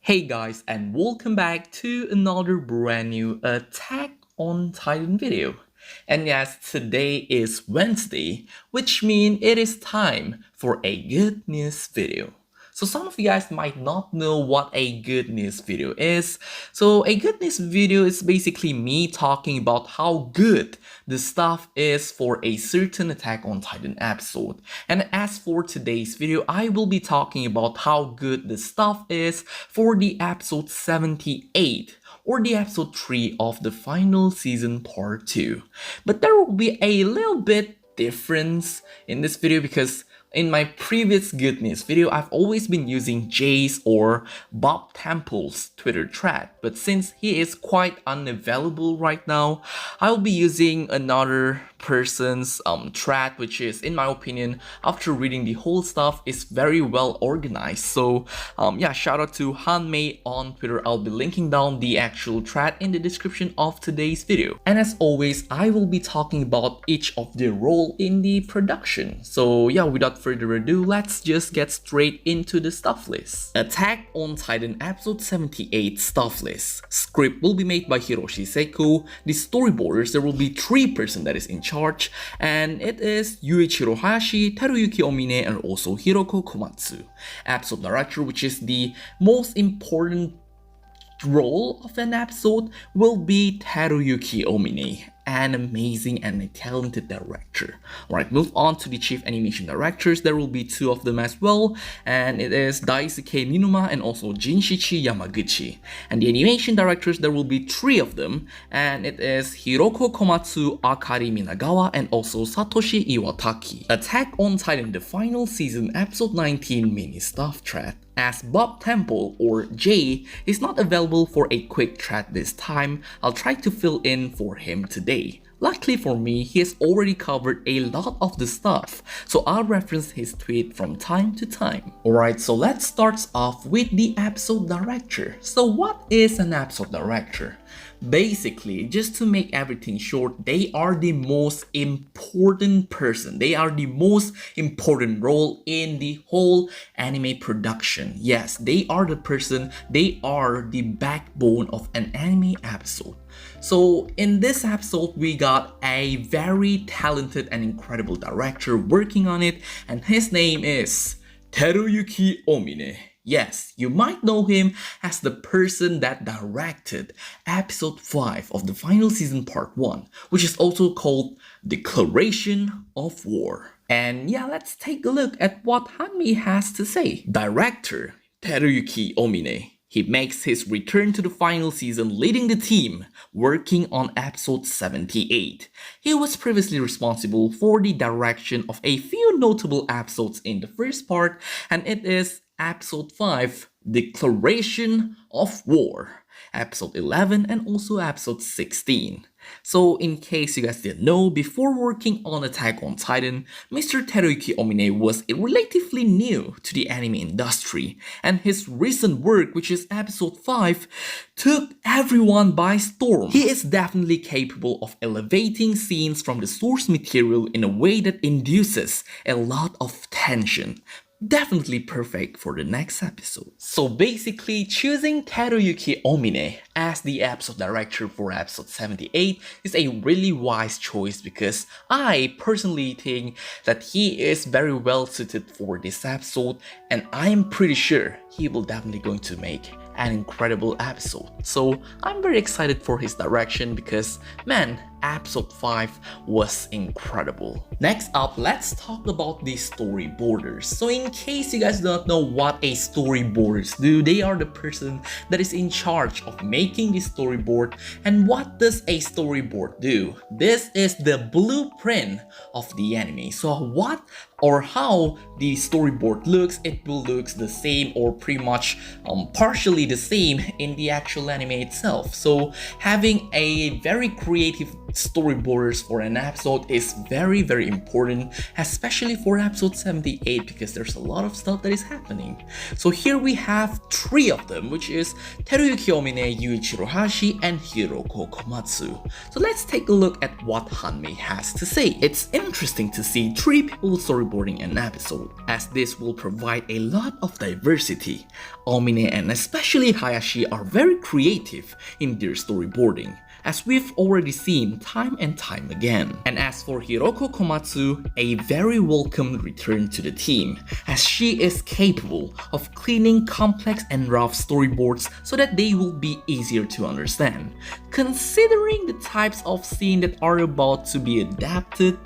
Hey guys, and welcome back to another brand new Attack on Titan video. And yes, today is Wednesday, which means it is time for a good news video. So some of you guys might not know what a good news video is. So a good news video is basically me talking about how good the stuff is for a certain Attack on Titan episode. And as for today's video, I will be talking about how good the stuff is for the episode 78 or the episode 3 of the final season part 2. But there will be a little bit difference in this video because in my previous good news video, I've always been using Jay's or Bob Temple's Twitter thread, but since he is quite unavailable right now, I'll be using another person's thread, which is, in my opinion, after reading the whole stuff, is very well organized. So yeah, shout out to Hanmei on Twitter. I'll be linking down the actual thread in the description of today's video. And as always, I will be talking about each of their role in the production. So yeah, without further ado, let's just get straight into the stuff list. Attack on Titan episode 78 stuff list. Script will be made by Hiroshi Seiko. The storyboarders, there will be 3 persons that is in charge, and it is Yuichiro Hayashi, Teruyuki Omine, and also Hiroko Komatsu. Episode director, which is the most important role of an episode, will be Teruyuki Omine, an amazing and a talented director. Alright, move on to the chief animation directors. There will be 2 of them as well, and it is Daisuke Minuma and also Jinshichi Yamaguchi. And the animation directors, there will be 3 of them, and it is Hiroko Komatsu, Akari Minagawa, and also Satoshi Iwataki. Attack on Titan, the final season, episode 19 mini stuff thread. As Bob Temple, or Jay, is not available for a quick thread this time, I'll try to fill in for him today. Luckily for me, he has already covered a lot of the stuff, so I'll reference his tweet from time to time. Alright, so let's start off with the episode director. So what is an episode director? Basically, just to make everything short, they are the most important person. They are the most important role in the whole anime production. Yes, they are the person, they are the backbone of an anime episode. So in this episode, we got a very talented and incredible director working on it, and his name is Teruyuki Omine. Yes, you might know him as the person that directed episode 5 of the final season part 1, which is also called Declaration of War. And yeah, let's take a look at what Hanmi has to say. Director Teruyuki Omine. He makes his return to the final season leading the team, working on episode 78. He was previously responsible for the direction of a few notable episodes in the first part, and it is episode 5, Declaration of War, episode 11, and also episode 16. So in case you guys didn't know, before working on Attack on Titan, Mr. Teruyuki Omine was relatively new to the anime industry, and his recent work, which is episode 5, took everyone by storm. He is definitely capable of elevating scenes from the source material in a way that induces a lot of tension. Definitely perfect for the next episode. So basically, choosing Teruyuki Omine as the episode director for episode 78 is a really wise choice because I personally think that he is very well suited for this episode, and I'm pretty sure he will definitely going to make an incredible episode. So I'm very excited for his direction because, man, episode 5 was incredible. Next up, let's talk about the storyboarders. So in case you guys don't know what a storyboarders do, they are the person that is in charge of making the storyboard. And what does a storyboard do? This is the blueprint of the anime. So what or how the storyboard looks, it will look the same or pretty much partially the same in the actual anime itself. So having a very creative storyboarders for an episode is very important, especially for episode 78, because there's a lot of stuff that is happening. So here we have 3 of them, which is Teruyuki Omine, Yuichiro Hashi, and Hiroko Komatsu. So let's take a look at what Hanmei has to say. It's interesting to see 3 people storyboarding an episode, as this will provide a lot of diversity. Omine and especially Hayashi are very creative in their storyboarding, as we've already seen time and time again. And as for Hiroko Komatsu, a very welcome return to the team, as she is capable of cleaning complex and rough storyboards so that they will be easier to understand. Considering the types of scenes that are about to be adapted,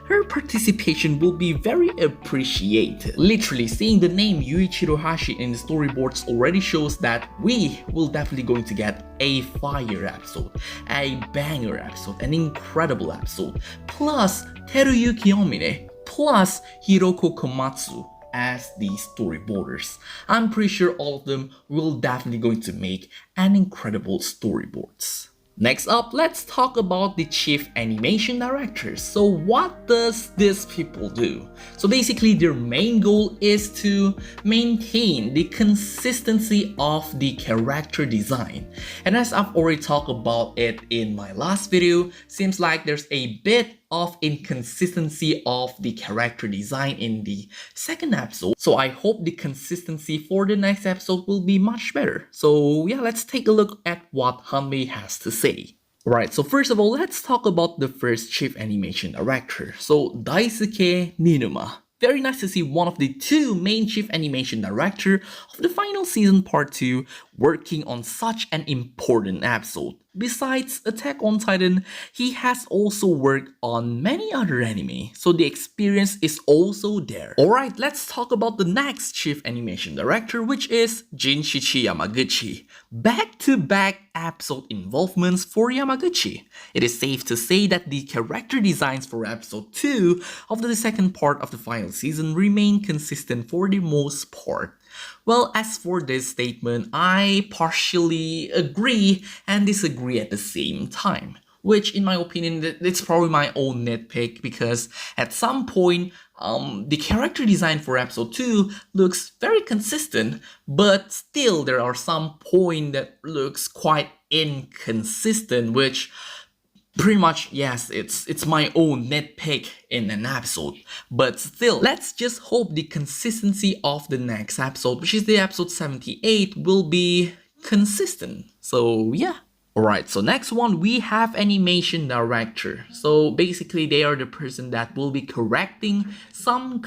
her participation will be very appreciated. Literally, seeing the name Yuichiro Hashi in the storyboards already shows that we will definitely going to get a fire episode, a banger episode, an incredible episode, plus Teruyuki Omine, plus Hiroko Komatsu as the storyboarders. I'm pretty sure all of them will definitely going to make an incredible storyboards. Next up, let's talk about the chief animation directors. So what does these people do? So basically their main goal is to maintain the consistency of the character design. And as I've already talked about it in my last video, seems like there's a bit of inconsistency of the character design in the second episode. So I hope the consistency for the next episode will be much better. So yeah, let's take a look at what Hanmei has to say. Right, so first of all, let's talk about the first chief animation director. So Daisuke Ninuma. Very nice to see one of the 2 main chief animation director of the final season part 2 working on such an important episode. Besides Attack on Titan, he has also worked on many other anime, so the experience is also there. Alright, let's talk about the next chief animation director, which is Jinshichi Yamaguchi. Back-to-back episode involvements for Yamaguchi. It is safe to say that the character designs for episode 2 of the second part of the final season remain consistent for the most part. Well, as for this statement, I partially agree and disagree at the same time, which in my opinion, it's probably my own nitpick, because at some point, the character design for episode 2 looks very consistent, but still there are some points that looks quite inconsistent, which pretty much, yes, it's my own nitpick in an episode. But still, let's just hope the consistency of the next episode, which is the episode 78, will be consistent. So yeah. Alright, so next one, we have animation director. So basically they are the person that will be correcting some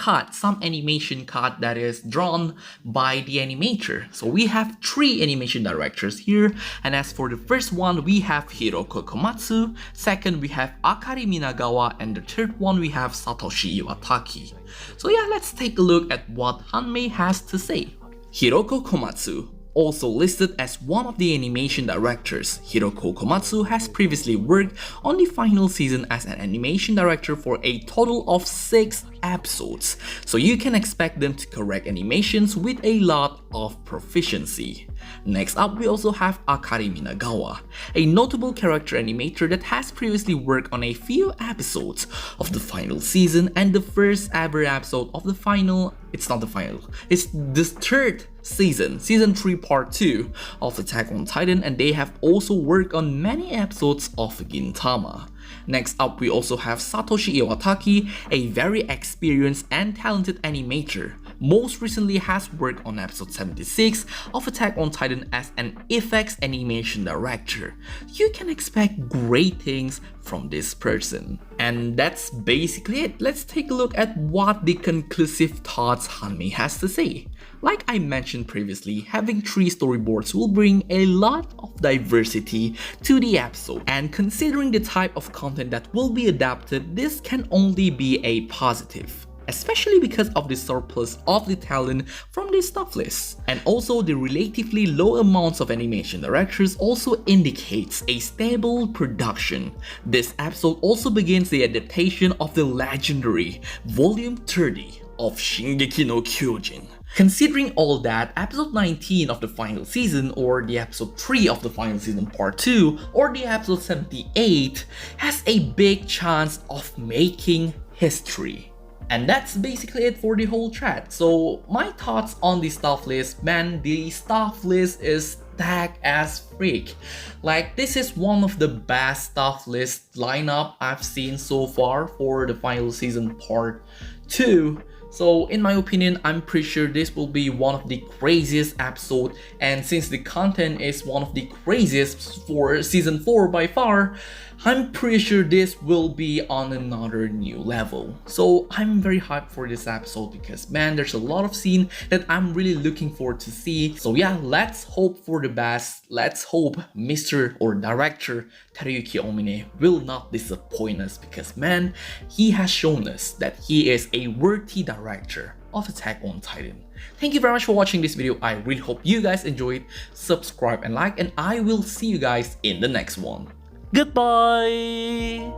animation cut that is drawn by the animator. So we have 3 animation directors here, and as for the first one, we have Hiroko Komatsu, second we have Akari Minagawa, and the third one we have Satoshi Iwataki. So yeah, let's take a look at what Hanmei has to say. Hiroko Komatsu. Also listed as one of the animation directors, Hiroko Komatsu has previously worked on the final season as an animation director for a total of 6 episodes, so you can expect them to correct animations with a lot of proficiency. Next up, we also have Akari Minagawa, a notable character animator that has previously worked on a few episodes of the final season and the first ever episode of the final, it's not the final, it's the third season 3 part 2 of Attack on Titan, and they have also worked on many episodes of Gintama. Next up, we also have Satoshi Iwataki, a very experienced and talented animator. Most recently has worked on episode 76 of Attack on Titan as an effects animation director. You can expect great things from this person. And that's basically it. Let's take a look at what the conclusive thoughts Hanmei has to say. Like I mentioned previously, having 3 storyboards will bring a lot of diversity to the episode, and considering the type of content that will be adapted, this can only be a positive, especially because of the surplus of the talent from the staff list. And also the relatively low amounts of animation directors also indicates a stable production. This episode also begins the adaptation of the legendary Volume 30 of Shingeki no Kyojin. Considering all that, episode 19 of the final season, or the episode 3 of the final season part 2, or the episode 78 has a big chance of making history. And that's basically it for the whole thread. So my thoughts on the staff list, man, the staff list is stacked as freak. Like, this is one of the best staff list lineup I've seen so far for the final season part 2. So in my opinion, I'm pretty sure this will be one of the craziest episodes, and since the content is one of the craziest for season 4 by far, I'm pretty sure this will be on another new level. So I'm very hyped for this episode because, man, there's a lot of scene that I'm really looking forward to see. So yeah, let's hope for the best. Let's hope Mr. or Director Teruyuki Omine will not disappoint us because, man, he has shown us that he is a worthy director of Attack on Titan. Thank you very much for watching this video. I really hope you guys enjoyed. Subscribe and like, and I will see you guys in the next one. Goodbye!